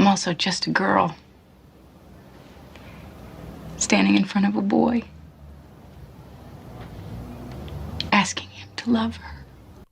I'm also just a girl standing in front of a boy, asking him to love her.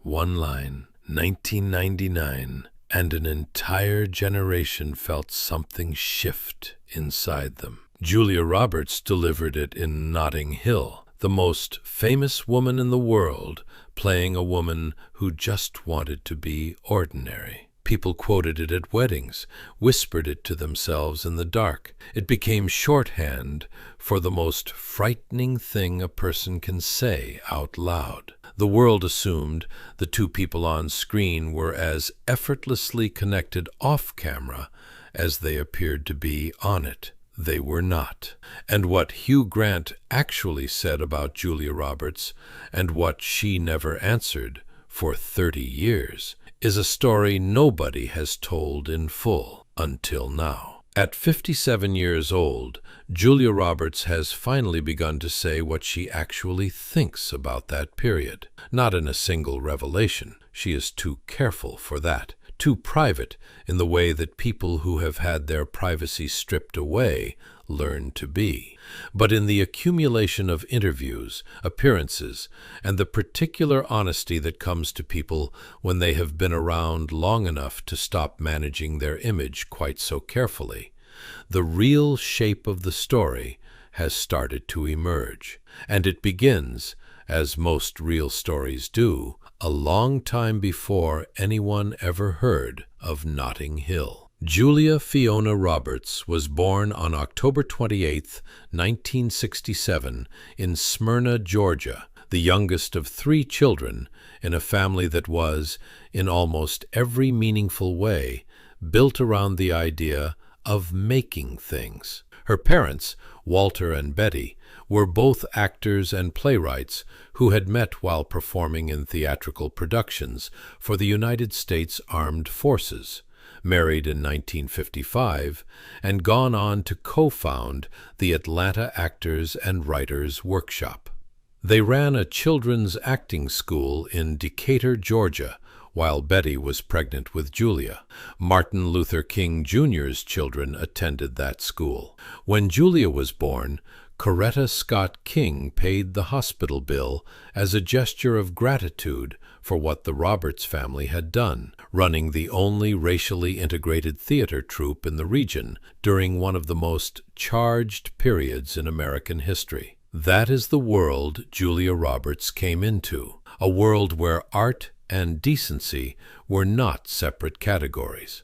One line, 1999, and an entire generation felt something shift inside them. Julia Roberts delivered it in Notting Hill, the most famous woman in the world, playing a woman who just wanted to be ordinary. People quoted it at weddings, whispered it to themselves in the dark. It became shorthand for the most frightening thing a person can say out loud. The world assumed the two people on screen were as effortlessly connected off camera as they appeared to be on it. They were not. And what Hugh Grant actually said about Julia Roberts, and what she never answered for 30 years, is a story nobody has told in full until now. At 57 years old, Julia Roberts has finally begun to say what she actually thinks about that period. Not in a single revelation. She is too careful for that. Too private in the way that people who have had their privacy stripped away learn to be, but in the accumulation of interviews, appearances, and the particular honesty that comes to people when they have been around long enough to stop managing their image quite so carefully. The real shape of the story has started to emerge, and it begins, as most real stories do, a long time before anyone ever heard of Notting Hill. Julia Fiona Roberts was born on October 28, 1967, in Smyrna, Georgia, the youngest of 3 children in a family that was, in almost every meaningful way, built around the idea of making things. Her parents, Walter and Betty, were both actors and playwrights who had met while performing in theatrical productions for the United States Armed Forces, married in 1955, and gone on to co-found the Atlanta Actors and Writers Workshop. They ran a children's acting school in Decatur, Georgia, while Betty was pregnant with Julia. Martin Luther King Jr.'s children attended that school. When Julia was born, Coretta Scott King paid the hospital bill as a gesture of gratitude for what the Roberts family had done, running the only racially integrated theater troupe in the region during one of the most charged periods in American history. That is the world Julia Roberts came into, a world where art and decency were not separate categories.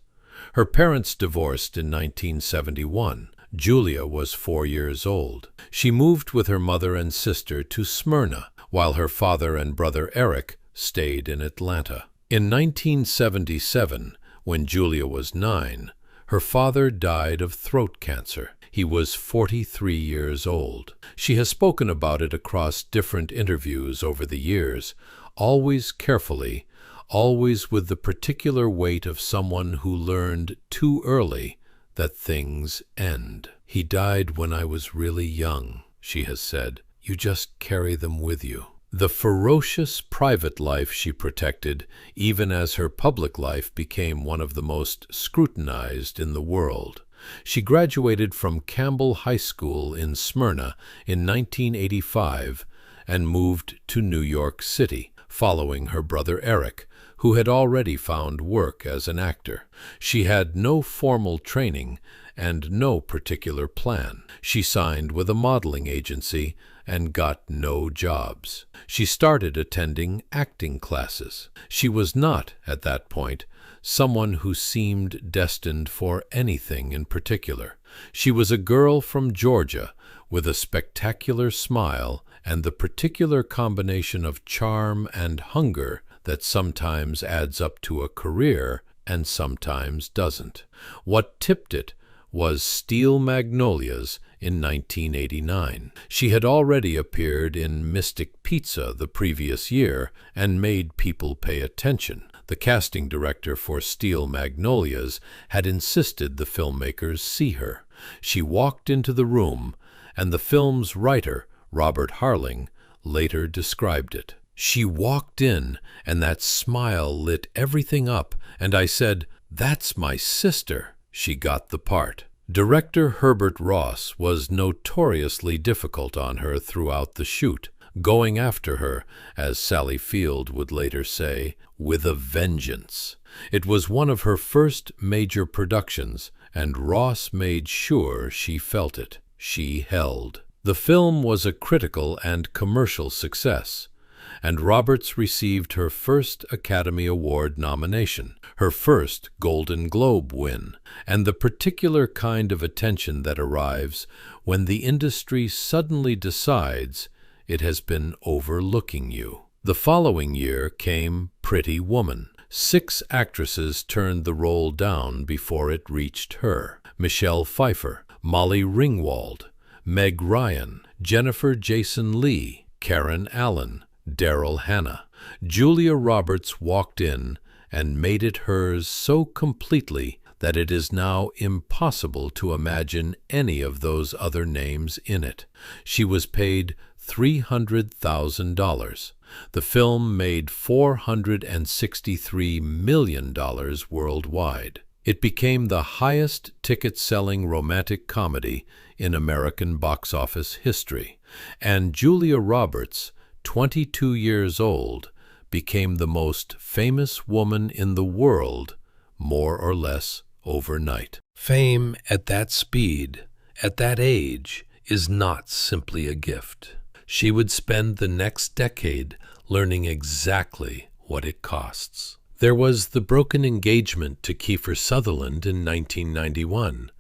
Her parents divorced in 1971. Julia was 4 years old. She moved with her mother and sister to Smyrna, while her father and brother Eric stayed in Atlanta. In 1977, when Julia was 9, her father died of throat cancer. He was 43 years old. She has spoken about it across different interviews over the years, always carefully, always with the particular weight of someone who learned too early that things end. "He died when I was really young," she has said. "You just carry them with you." The ferocious private life she protected, even as her public life became one of the most scrutinized in the world. She graduated from Campbell High School in Smyrna in 1985 and moved to New York City, following her brother Eric, who had already found work as an actor. She had no formal training and no particular plan. She signed with a modeling agency and got no jobs. She started attending acting classes. She was not, at that point, someone who seemed destined for anything in particular. She was a girl from Georgia with a spectacular smile and the particular combination of charm and hunger that sometimes adds up to a career and sometimes doesn't. What tipped it was Steel Magnolias in 1989. She had already appeared in Mystic Pizza the previous year and made people pay attention. The casting director for Steel Magnolias had insisted the filmmakers see her. She walked into the room, and the film's writer, Robert Harling, later described it. "She walked in, and that smile lit everything up, and I said, 'That's my sister.' she got the part. Director Herbert Ross was notoriously difficult on her throughout the shoot, going after her, as Sally Field would later say, with a vengeance. It was one of her first major productions, and Ross made sure she felt it. She held. The film was a critical and commercial success, and Roberts received her first Academy Award nomination, her first Golden Globe win, and the particular kind of attention that arrives when the industry suddenly decides it has been overlooking you. The following year came Pretty Woman. 6 actresses turned the role down before it reached her. Michelle Pfeiffer, Molly Ringwald, Meg Ryan, Jennifer Jason Leigh, Karen Allen, Daryl Hannah. Julia Roberts walked in and made it hers so completely that it is now impossible to imagine any of those other names in it. She was paid $300,000. The film made $463 million worldwide. It became the highest ticket-selling romantic comedy in American box office history, and Julia Roberts, 22 years old, became the most famous woman in the world, more or less overnight. Fame at that speed, at that age, is not simply a gift. She would spend the next decade learning exactly what it costs. There was the broken engagement to Kiefer Sutherland in 1991,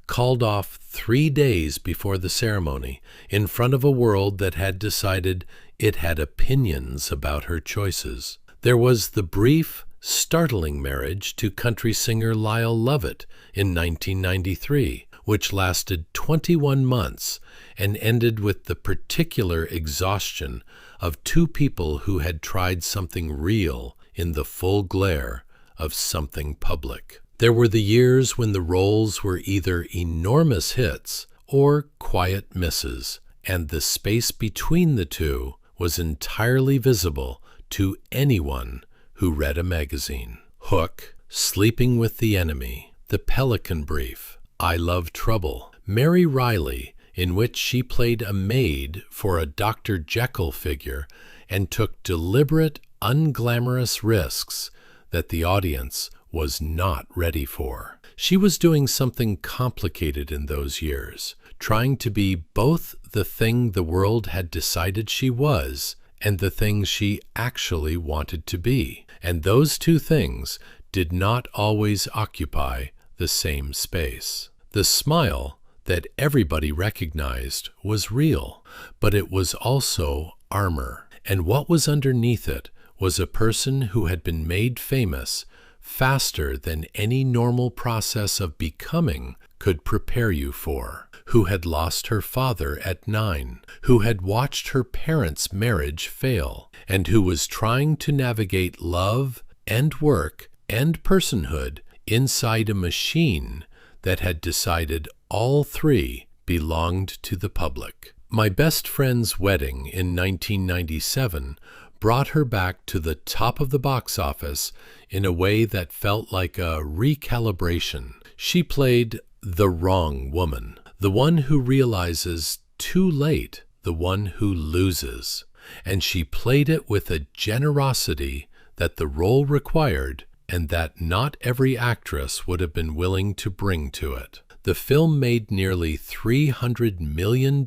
called off 3 days before the ceremony in front of a world that had decided it had opinions about her choices. There was the brief, startling marriage to country singer Lyle Lovett in 1993, which lasted 21 months and ended with the particular exhaustion of 2 people who had tried something real in the full glare of something public. There were the years when the roles were either enormous hits or quiet misses, and the space between the two was entirely visible to anyone who read a magazine. Hook, Sleeping with the Enemy, The Pelican Brief, I Love Trouble, Mary Riley, in which she played a maid for a Dr. Jekyll figure and took deliberate, unglamorous risks that the audience was not ready for. She was doing something complicated in those years, trying to be both the thing the world had decided she was and the thing she actually wanted to be. And those 2 things did not always occupy the same space. The smile that everybody recognized was real, but it was also armor. And what was underneath it was a person who had been made famous faster than any normal process of becoming could prepare you for, who had lost her father at 9, who had watched her parents' marriage fail, and who was trying to navigate love and work and personhood inside a machine that had decided all 3 belonged to the public. My Best Friend's Wedding in 1997 brought her back to the top of the box office in a way that felt like a recalibration. She played the wrong woman, the one who realizes too late, the one who loses. And she played it with a generosity that the role required and that not every actress would have been willing to bring to it. The film made nearly $300 million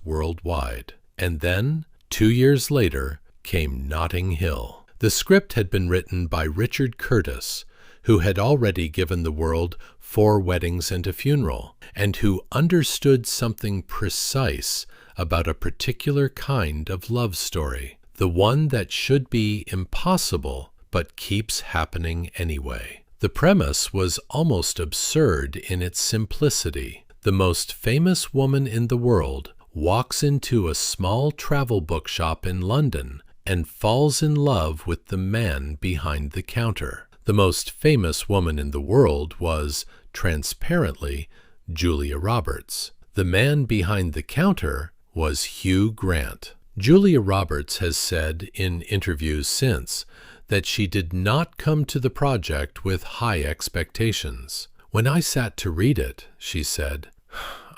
worldwide. And then, 2 years later, came Notting Hill. The script had been written by Richard Curtis, who had already given the world 4 Weddings and a Funeral, and who understood something precise about a particular kind of love story, the one that should be impossible but keeps happening anyway. The premise was almost absurd in its simplicity. The most famous woman in the world walks into a small travel bookshop in London and falls in love with the man behind the counter. The most famous woman in the world was, transparently, Julia Roberts. The man behind the counter was Hugh Grant. Julia Roberts has said in interviews since that she did not come to the project with high expectations. "When I sat to read it," she said,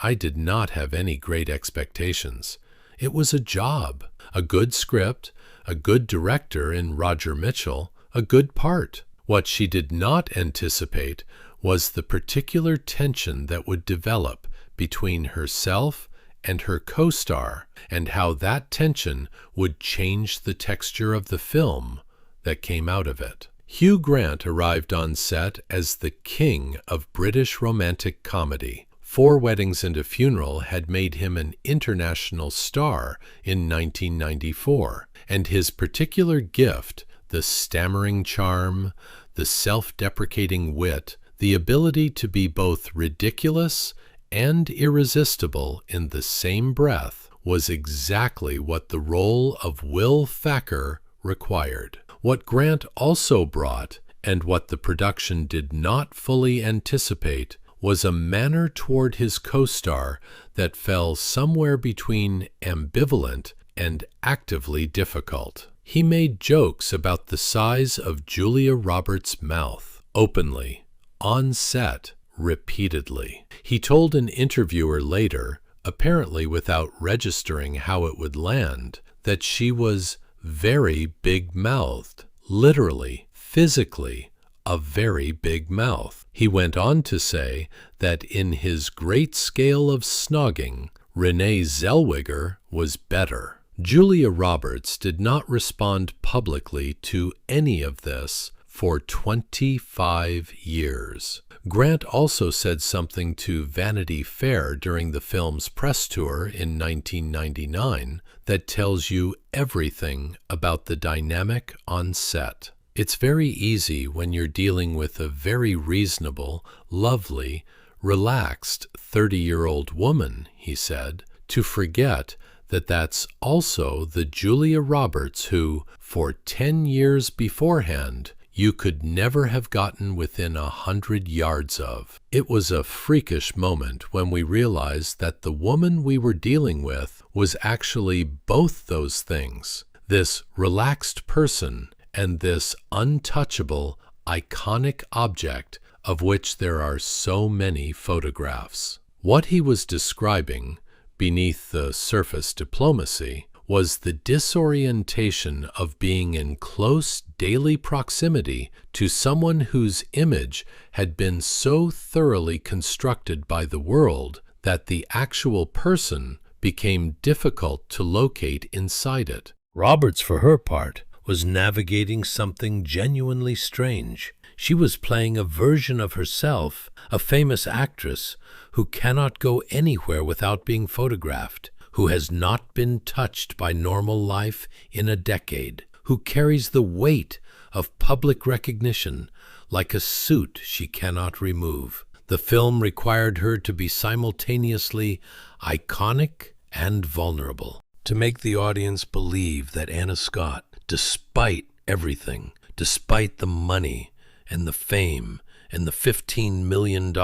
"I did not have any great expectations. It was a job, a good script, a good director in Roger Mitchell, a good part. What she did not anticipate was the particular tension that would develop between herself and her co-star, and how that tension would change the texture of the film that came out of it." Hugh Grant arrived on set as the king of British romantic comedy. Four Weddings and a Funeral had made him an international star in 1994, and his particular gift, the stammering charm, the self-deprecating wit, the ability to be both ridiculous and irresistible in the same breath, was exactly what the role of Will Thacker required. What Grant also brought, and what the production did not fully anticipate, was a manner toward his co-star that fell somewhere between ambivalent and actively difficult. He made jokes about the size of Julia Roberts' mouth, openly, on set, repeatedly. He told an interviewer later, apparently without registering how it would land, that she was very big-mouthed, literally, physically, a very big mouth. He went on to say that in his great scale of snogging, Renee Zellweger was better. Julia Roberts did not respond publicly to any of this for 25 years. Grant also said something to Vanity Fair during the film's press tour in 1999 that tells you everything about the dynamic on set. It's very easy when you're dealing with a very reasonable, lovely, relaxed 30-year-old woman, he said, to forget that that's also the Julia Roberts who, for 10 years beforehand, you could never have gotten within 100 yards of. It was a freakish moment when we realized that the woman we were dealing with was actually both those things, this relaxed person and this untouchable, iconic object of which there are so many photographs. What he was describing, beneath the surface diplomacy, was the disorientation of being in close daily proximity to someone whose image had been so thoroughly constructed by the world that the actual person became difficult to locate inside it. Roberts, for her part, was navigating something genuinely strange. She was playing a version of herself, a famous actress who cannot go anywhere without being photographed, who has not been touched by normal life in a decade, who carries the weight of public recognition like a suit she cannot remove. The film required her to be simultaneously iconic and vulnerable, to make the audience believe that Anna Scott, despite everything, despite the money and the fame and the $15 million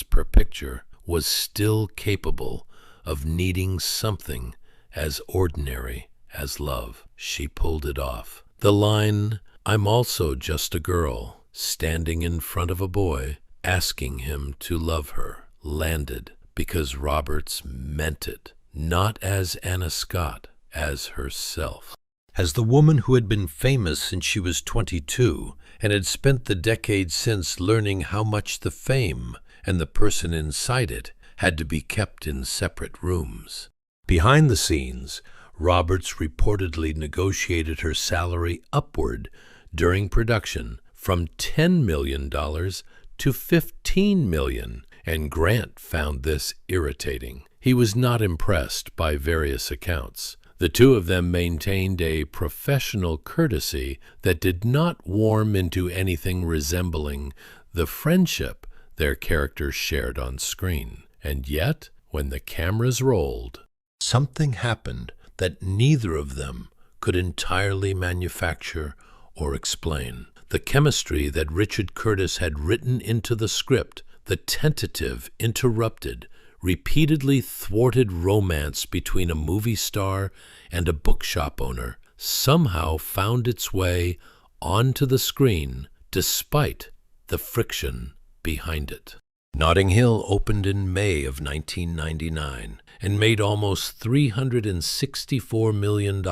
per picture, was still capable of needing something as ordinary as love. She pulled it off. The line, "I'm also just a girl, standing in front of a boy, asking him to love her," landed because Roberts meant it, not as Anna Scott, as herself. As the woman who had been famous since she was 22 and had spent the decade since learning how much the fame and the person inside it had to be kept in separate rooms. Behind the scenes, Roberts reportedly negotiated her salary upward during production from $10 million to $15 million, and Grant found this irritating. He was not impressed by various accounts. The two of them maintained a professional courtesy that did not warm into anything resembling the friendship their characters shared on screen. And yet, when the cameras rolled, something happened that neither of them could entirely manufacture or explain. The chemistry that Richard Curtis had written into the script, the tentative, interrupted, repeatedly thwarted romance between a movie star and a bookshop owner, somehow found its way onto the screen despite the friction behind it. Notting Hill opened in May of 1999 and made almost $364 million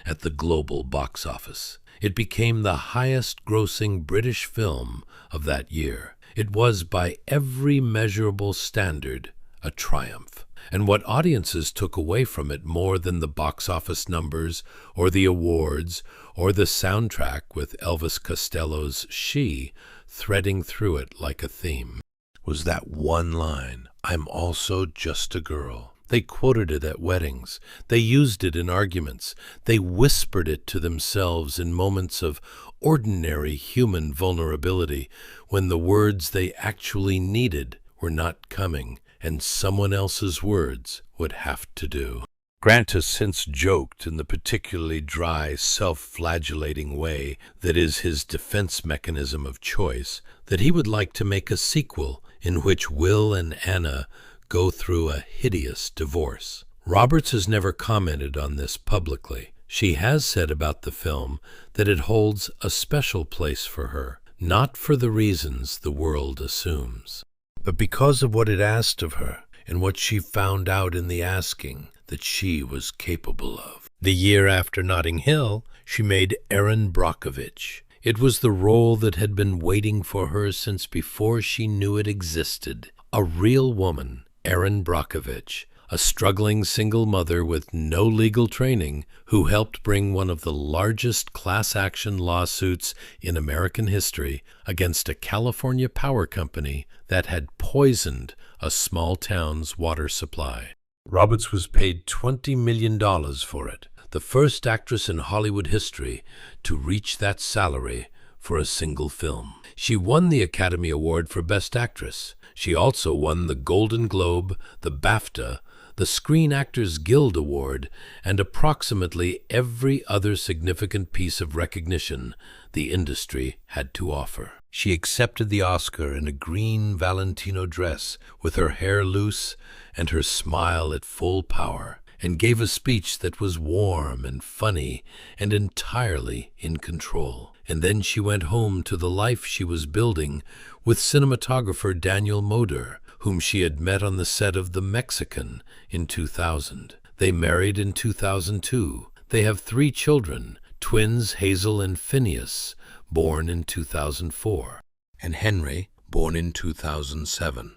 at the global box office. It became the highest-grossing British film of that year. It was, by every measurable standard, a triumph. And what audiences took away from it more than the box office numbers or the awards or the soundtrack with Elvis Costello's She threading through it like a theme was that one line, "I'm also just a girl." They quoted it at weddings. They used it in arguments. They whispered it to themselves in moments of ordinary human vulnerability when the words they actually needed were not coming, and someone else's words would have to do. Grant has since joked in the particularly dry, self-flagellating way that is his defense mechanism of choice that he would like to make a sequel in which Will and Anna go through a hideous divorce. Roberts has never commented on this publicly. She has said about the film that it holds a special place for her, not for the reasons the world assumes, but because of what it asked of her and what she found out in the asking that she was capable of. The year after Notting Hill, she made Erin Brockovich. It was the role that had been waiting for her since before she knew it existed. A real woman, Erin Brockovich, a struggling single mother with no legal training who helped bring one of the largest class-action lawsuits in American history against a California power company that had poisoned a small town's water supply. Roberts was paid $20 million for it, the first actress in Hollywood history to reach that salary for a single film. She won the Academy Award for Best Actress. She also won the Golden Globe, the BAFTA, the Screen Actors Guild Award, and approximately every other significant piece of recognition the industry had to offer. She accepted the Oscar in a green Valentino dress with her hair loose and her smile at full power, and gave a speech that was warm and funny and entirely in control. And then she went home to the life she was building with cinematographer Daniel Moder, whom she had met on the set of The Mexican in 2000. They married in 2002. They have 3 children, twins Hazel and Phineas, born in 2004, and Henry, born in 2007.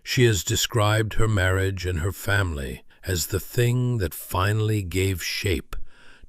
She has described her marriage and her family as the thing that finally gave shape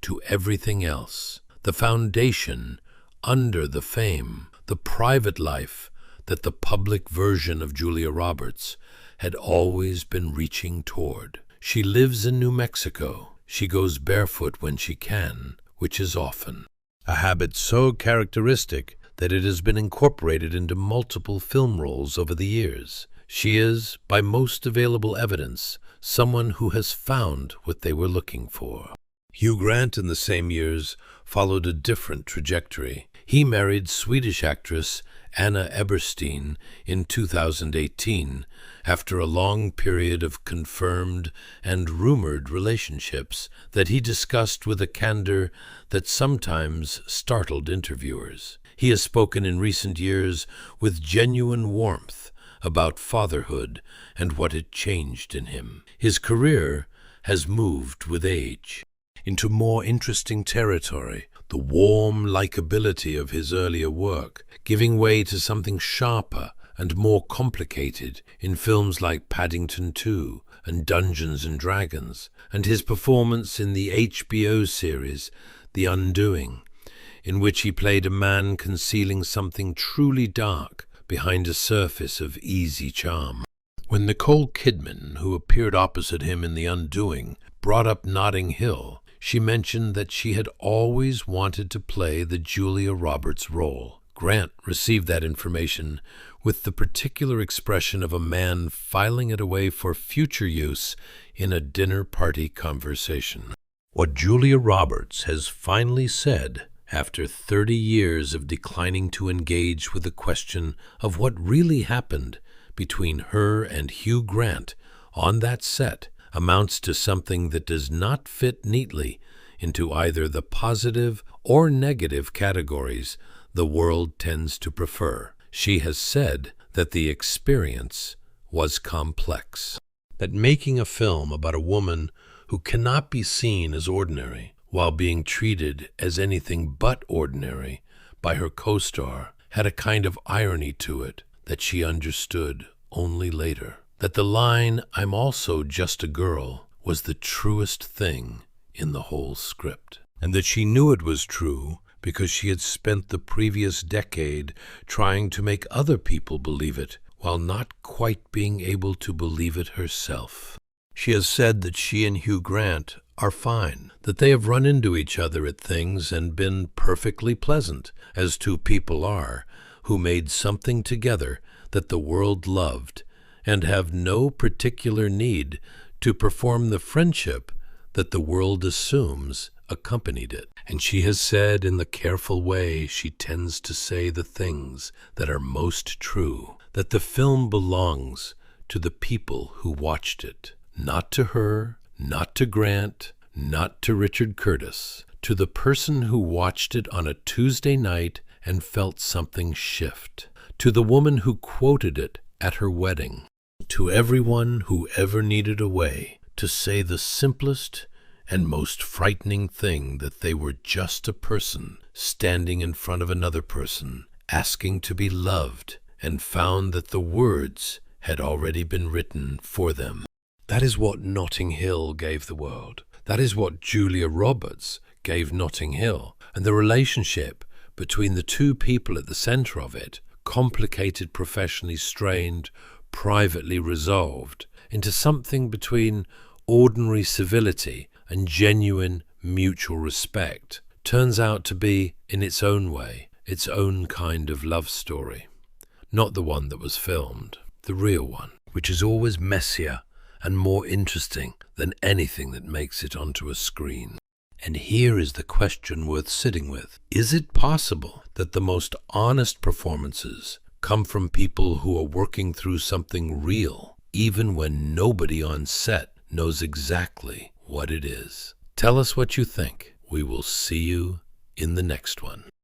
to everything else, the foundation under the fame, the private life that the public version of Julia Roberts had always been reaching toward. She lives in New Mexico. She goes barefoot when she can, which is often, a habit so characteristic that it has been incorporated into multiple film roles over the years. She is, by most available evidence, someone who has found what they were looking for. Hugh Grant in the same years followed a different trajectory. He married Swedish actress Anna Eberstein in 2018 after a long period of confirmed and rumored relationships that he discussed with a candor that sometimes startled interviewers. He has spoken in recent years with genuine warmth about fatherhood and what had changed in him. His career has moved with age into more interesting territory, the warm likability of his earlier work, giving way to something sharper and more complicated in films like Paddington 2 and Dungeons and Dragons, and his performance in the HBO series The Undoing, in which he played a man concealing something truly dark behind a surface of easy charm. When Nicole Kidman, who appeared opposite him in The Undoing, brought up Notting Hill, she mentioned that she had always wanted to play the Julia Roberts role. Grant received that information with the particular expression of a man filing it away for future use in a dinner party conversation. What Julia Roberts has finally said, after 30 years of declining to engage with the question of what really happened between her and Hugh Grant on that set, amounts to something that does not fit neatly into either the positive or negative categories the world tends to prefer. She has said that the experience was complex, that making a film about a woman who cannot be seen as ordinary while being treated as anything but ordinary by her co-star had a kind of irony to it that she understood only later. That the line, "I'm also just a girl," was the truest thing in the whole script. And that she knew it was true because she had spent the previous decade trying to make other people believe it while not quite being able to believe it herself. She has said that she and Hugh Grant are fine, that they have run into each other at things and been perfectly pleasant, as two people are, who made something together that the world loved, and have no particular need to perform the friendship that the world assumes accompanied it. And she has said in the careful way she tends to say the things that are most true, that the film belongs to the people who watched it, not to her, not to Grant, not to Richard Curtis, to the person who watched it on a Tuesday night and felt something shift, to the woman who quoted it at her wedding, to everyone who ever needed a way to say the simplest and most frightening thing, that they were just a person standing in front of another person, asking to be loved, and found that the words had already been written for them. That is what Notting Hill gave the world. That is what Julia Roberts gave Notting Hill. And the relationship between the two people at the center of it, complicated, professionally strained, privately resolved, into something between ordinary civility and genuine mutual respect, turns out to be, in its own way, its own kind of love story. Not the one that was filmed, the real one, which is always messier and more interesting than anything that makes it onto a screen. And here is the question worth sitting with. Is it possible that the most honest performances come from people who are working through something real, even when nobody on set knows exactly what it is? Tell us what you think. We will see you in the next one.